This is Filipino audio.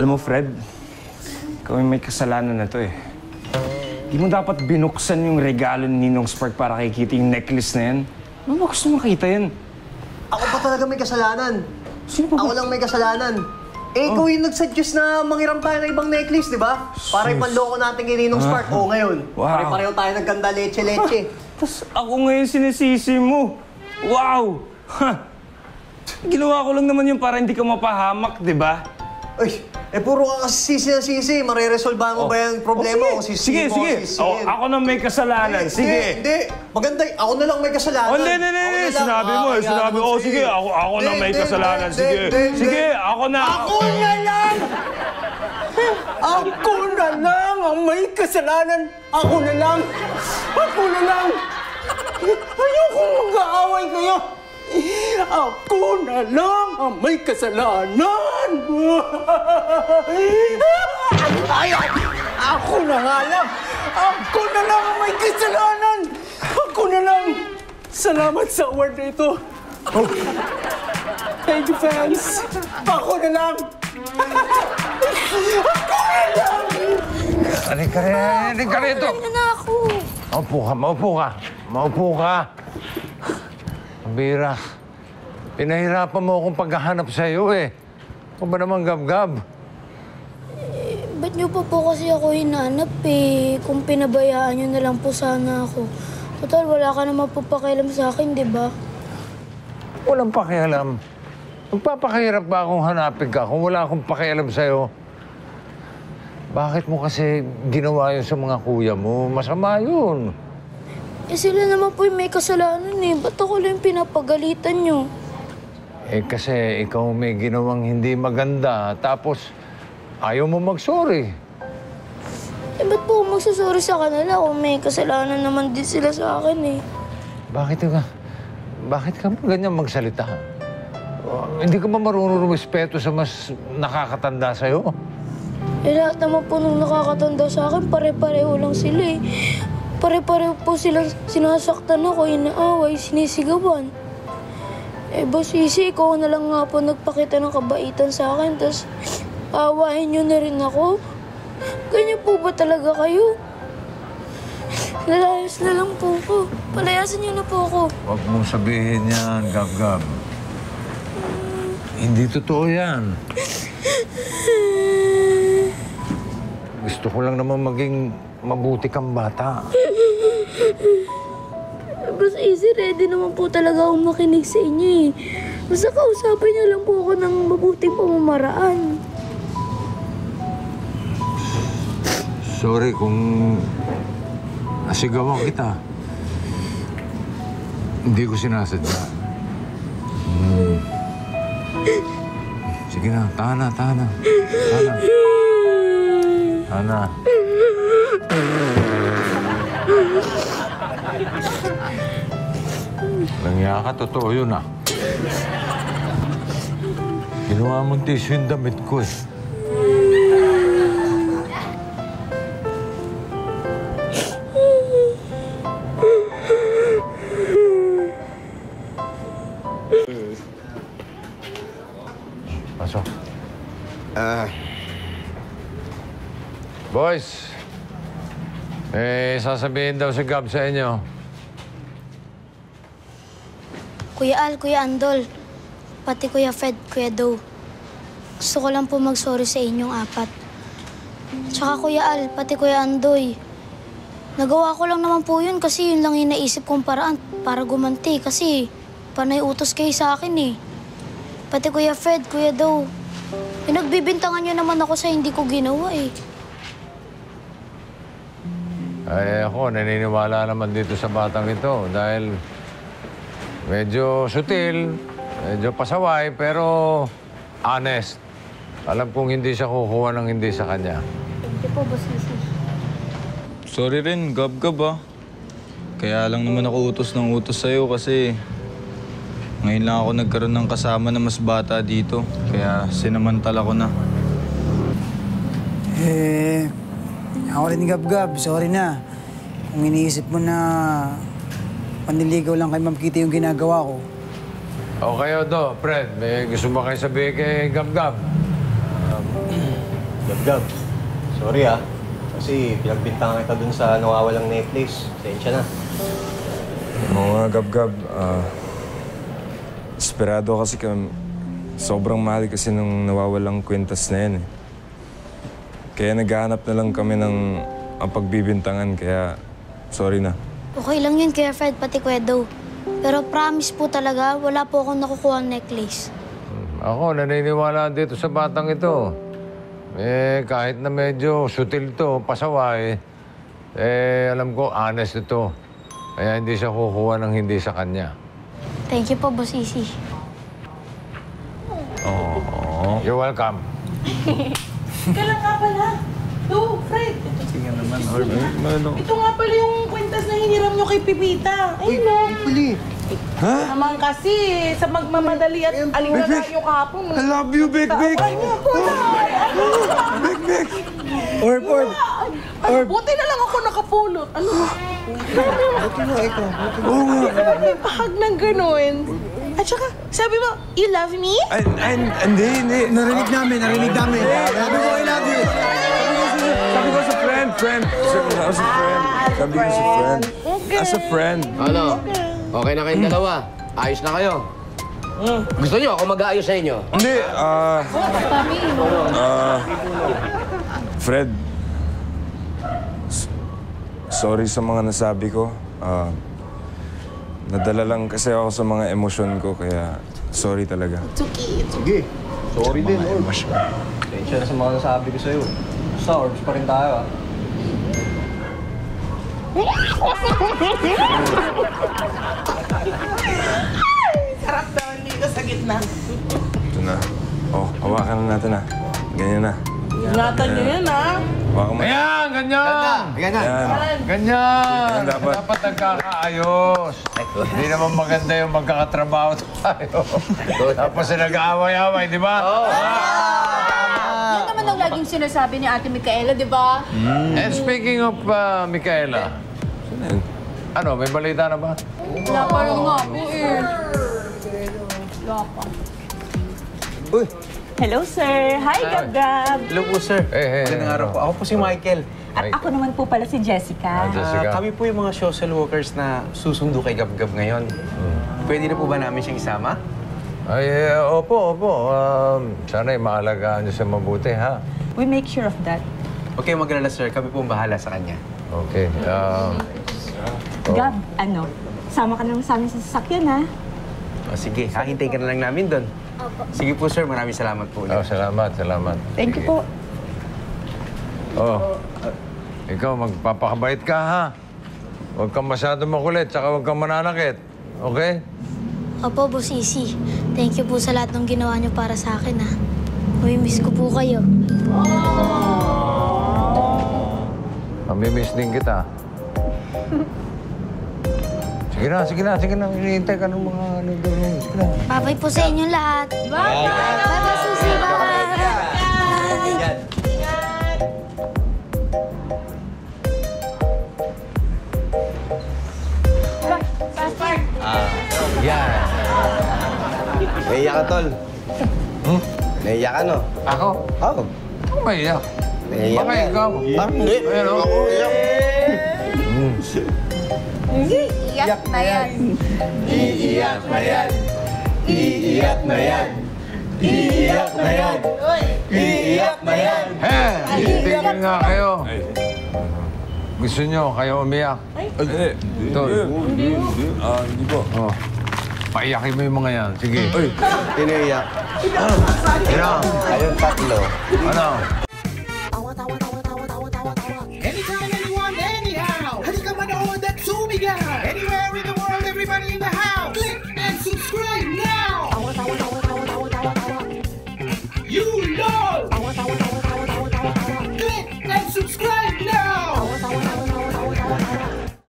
Alam mo, Fred, ikaw may kasalanan na to eh. Di mo dapat binuksan yung regalo ni Ninong Spark para kay Kitty yung necklace na yan. Ano ba gusto makita yan? Ako pa talaga may kasalanan. Sino ba? Ako lang may kasalanan. Eh, ikaw yung nag-suggest na manghiram tayo ng ibang necklace, di ba? Para ipanloko natin kay Ninong Spark. Oo, ngayon. Wow. Pare-pareho tayo nagkanda leche-leche. Tapos ako ngayon sinisisi mo. Wow! Ha! Ginawa ko lang naman yun para hindi ka mapahamak, di ba? Ay, puro ka kasi sisi na sisi. Mareresolbahan mo ba yung problema? Sige. Ako na may kasalanan. Sige. Hindi. Maganda. Ako na lang may kasalanan. Hindi. Sinabi mo. Sige. Ako na may kasalanan. Sige, ako na. Ako na lang! Ako na lang ang may kasalanan. Ako na lang. Ayoko mag-aaway kayo. Ako na lang ang may kasalanan. Ako na nga lang. Ako na lang ang may kasalanan. Ako na lang. Salamat sa award na ito. Thank you, fans. Ako na lang. Ako na lang. Halika rito. Ano na ako? Maupo ka. Bira, pinahirapan mo akong paghahanap sa'yo eh. Kung ba naman gab-gab? Ba't niyo po kasi ako hinanap eh? Kung pinabayaan niyo na lang po sana ako. Total, wala ka naman po pakialam sa akin, di ba? Walang pakialam. Magpapakahirap ba akong hanapin ka kung wala akong pakialam sa'yo? Bakit mo kasi ginawa yun sa mga kuya mo? Masama yun. Eh sila naman po yung may kasalanan eh. Ba't ako lang pinapagalitan niyo? Eh kasi ikaw may ginawang hindi maganda, tapos ayaw mo mag-sorry. Eh ba't po ako magsasorry sa kanila kung may kasalanan naman din sila sa akin eh? Bakit ka ba ganyan magsalita? Hindi ka ba marunong rumispeto sa mas nakakatanda sa'yo? Eh lahat naman po nung nakakatanda sa akin, pare-pareho lang sila eh. Pare-pareho po silang sinasaktan ako, inaaway, sinisigawan. Eh, Boss Isi, ikaw na lang nga po nagpakita ng kabaitan sa akin, tapos aawain niyo na rin ako. Ganyan po ba talaga kayo? Lalayas na lang po ko. Palayasin niyo na po ako. Huwag mong sabihin yan, Gab-Gab. Hindi totoo yan. Gusto ko lang naman maging mabuti kang bata. Boss Easy, ready naman po talaga akong makinig sa inyo eh. Basta kausapin niyo lang po ako ng mabuting pamamaraan. Sorry kung nasigawan kita. Hindi ko sinasadya. Sige na, tahan na. Langya ka, totoo yun ah. Ginawa mong tissue yung damit ko eh. Pasok. Boys, sasabihin daw si Gab sa inyo. Kuya Al, Kuya Andol, pati Kuya Fed, Kuya Doe. Gusto ko lang po mag-sorry sa inyong apat. Tsaka Kuya Al, pati Kuya Andoy. Nagawa ko lang naman po yun kasi yun lang yung naisip kong paraan para gumanti kasi panay utos kayo sa akin eh. Pati Kuya Fed, Kuya Doe. Pinagbibintangan nyo naman ako sa hindi ko ginawa eh. Ay, ako, naniniwala naman dito sa batang ito dahil medyo sutil, medyo pasaway, pero honest. Alam kong hindi siya kukuha ng hindi sa kanya. Thank you po, Boss Isi. Sorry rin, Gab-Gab ah. Kaya lang naman ako utos ng utos sa'yo kasi ngayon lang ako nagkaroon ng kasama na mas bata dito. Kaya sinamantala ko na. Ako rin Gab-Gab, sorry na. Kung iniisip mo na panliligaw lang kay Ma'am Kitty yung ginagawa ko. O kayo do, Fred, may gusto ba kayo sabihin kay Gab-Gab? Gab-gab. Sorry ah. Kasi pinagbintangan kita dun sa nawawalang necklace. Pasensya na. Mga gab-gab, esperado kasi sobrang mahal kasi nung nawawalang kwintas na yan eh. Kaya naghahanap na lang kami ng ang pagbibintangan, kaya sorry na. Okay lang yun, Kuya Fred, pati Kuya Doe. Pero promise po talaga, wala po akong nakukuha ang necklace. Ako, naniniwala dito sa batang ito. Kahit na medyo sutil to, pasaway, alam ko, honest ito. Kaya hindi siya kukuha ng hindi sa kanya. Thank you po, Boss Isi. Oo. You're welcome. Kailan nga pala? Do, Fred. Sige naman, Ito nga pala yung kwintas na hiniram nyo kay Pipita. Ayun na. Puli. Naman kasi, sa magmamadali at aliwala nyo kahapon. I love you, Big Big! Big Big! Orb! Buti na lang ako nakapulot. Ano? Oo nga! May pahag ng ganun. At saka, sabi mo, you love me? Hindi. Narinig namin. Sabi ko, I love you. Sabi ko sa friend. Sabi ko sa friend. As a friend. Ano? Okay na kayong dalawa? Ayos na kayo? Gusto niyo ako mag-aayos sa inyo? Hindi, Fred. Sorry sa mga nasabi ko. Nadala lang kasi ako sa mga emosyon ko, kaya sorry talaga. Sige. Sorry din, Orbs. Pasensya na sa mga nasabi ko sa'yo. Basta, Orbs pa rin tayo ah. Sarap naman dito sa gitna. Ito na. Oh, hawakan na natin Ganyan na. Ingatan nyo yan, ha? Hawakan mo. Ayan, ganyan! Ganyan. Ganyan! Dapat. Dapat nagkakaayos. Hindi naman maganda yung magkakatrabaho tayo. Tapos nag-aaway-aaway, di ba? Yan naman ang laging sinasabi ni Ate Micaela, di ba? And speaking of Micaela, ano, may balita na ba? Wala pa rin nga po eh. Wala pa. Uy, Hello, sir. Hi, Gab-Gab. hello po, sir. Magandang araw po. Ako po si Michael. At ako naman po pala si Jessica. Jessica. Kami po yung mga social workers na susundo kay Gab-Gab ngayon. Pwede na po ba namin siyang isama? Ay, opo. Sana'y maalagaan niyo siya mabuti, ha? We make sure of that. Okay, mag-alala, sir. Kami po ang bahala sa kanya. Okay. Gab, sama ka naman sa amin sa sasakyan, ha? O sige, hahintay ka na lang namin doon. Sige po, sir. Maraming salamat po ulit. Salamat. Thank you po. Ikaw, magpapakabait ka, ha? Huwag kang masyado makulit, tsaka huwag kang mananakit. Okay? Opo, Boss Isi. Thank you po sa lahat ng ginawa niyo para sa akin, ha. Miss ko po kayo. Mamimiss din kita. Sige na. Hinihintay ka ng mga ano doon. Sige na. Bye-bye po sa inyong lahat. Bye! Bye-bye, Susi. Bye! Yan. Naiyak ka, tol. Naiyak ka, no? Ako? Oo. Ako maiyak. Naiyak Baka ikaw. Hindi. Ayun, oh. Ako, iyak. Iyak na yan. Iiyak na yan. Iiyak na yan. Iiyak na yan. Iiyak na yan. Tingin nga kayo. Gusto nyo kayo umiyak? Tol. Hindi po. Oh. Paiyakin mo yung mga yan. Sige. Sino iiyak? Sino? Ayun, tatlo. Ano?